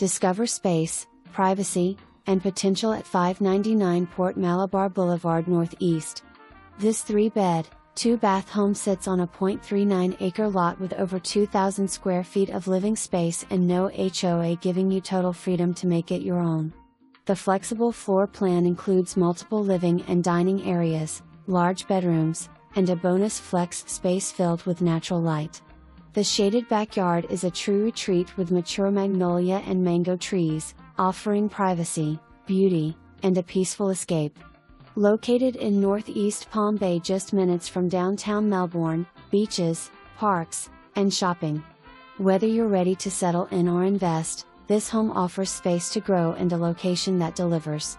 Discover space, privacy, and potential at 599 Port Malabar Boulevard Northeast. This 3-bed, 2-bath home sits on a 0.39-acre lot with over 2,000 square feet of living space and no HOA, giving you total freedom to make it your own. The flexible floor plan includes multiple living and dining areas, large bedrooms, and a bonus flex space filled with natural light. The shaded backyard is a true retreat with mature magnolia and mango trees, offering privacy, beauty, and a peaceful escape. Located in Northeast Palm Bay, just minutes from downtown Melbourne, beaches, parks, and shopping. Whether you're ready to settle in or invest, this home offers space to grow and a location that delivers.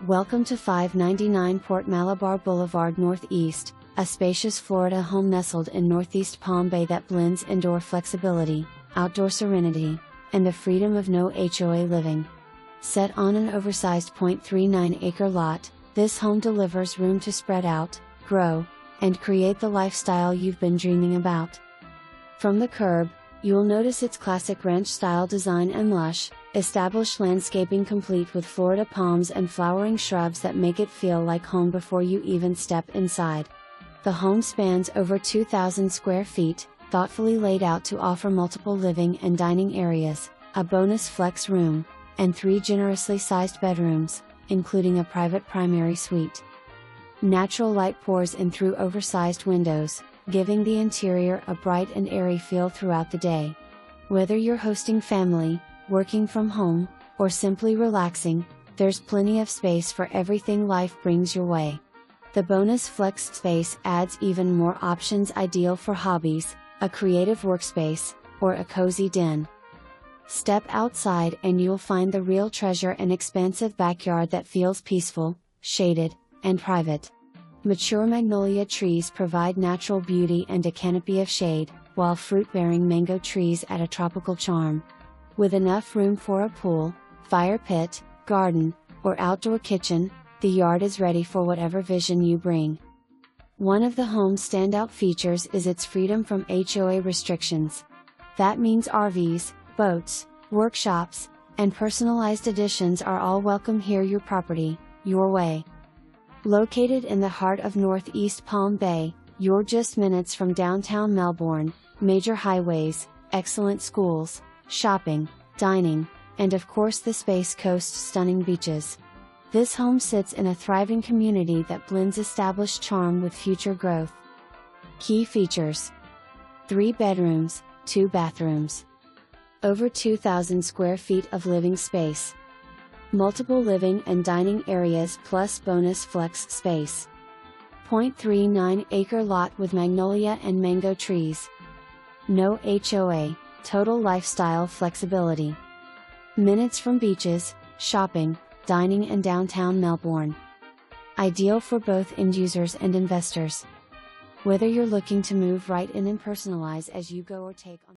Welcome to 599 Port Malabar Boulevard Northeast, a spacious Florida home nestled in Northeast Palm Bay that blends indoor flexibility, outdoor serenity, and the freedom of no HOA living. Set on an oversized 0.39-acre lot, this home delivers room to spread out, grow, and create the lifestyle you've been dreaming about. From the curb, you'll notice its classic ranch-style design and lush, established landscaping complete with Florida palms and flowering shrubs that make it feel like home before you even step inside. The home spans over 2,000 square feet, thoughtfully laid out to offer multiple living and dining areas, a bonus flex room, and 3 generously sized bedrooms, including a private primary suite. Natural light pours in through oversized windows, giving the interior a bright and airy feel throughout the day. Whether you're hosting family, working from home, or simply relaxing, there's plenty of space for everything life brings your way. The bonus flex space adds even more options, ideal for hobbies, a creative workspace, or a cozy den. Step outside and you'll find the real treasure: an expansive backyard that feels peaceful, shaded, and private. Mature magnolia trees provide natural beauty and a canopy of shade, while fruit-bearing mango trees add a tropical charm. With enough room for a pool, fire pit, garden, or outdoor kitchen, the yard is ready for whatever vision you bring. One of the home's standout features is its freedom from HOA restrictions. That means RVs, boats, workshops, and personalized additions are all welcome here. Your property, your way. Located in the heart of Northeast Palm Bay, you're just minutes from downtown Melbourne, major highways, excellent schools, shopping, dining, and of course the Space Coast's stunning beaches. This home sits in a thriving community that blends established charm with future growth. Key features: 3 bedrooms, 2 bathrooms. Over 2,000 square feet of living space. Multiple living and dining areas plus bonus flex space. 0.39-acre lot with magnolia and mango trees. No HOA, total lifestyle flexibility. Minutes from beaches, shopping, dining and downtown Melbourne. Ideal for both end users and investors. Whether you're looking to move right in and personalize as you go or take on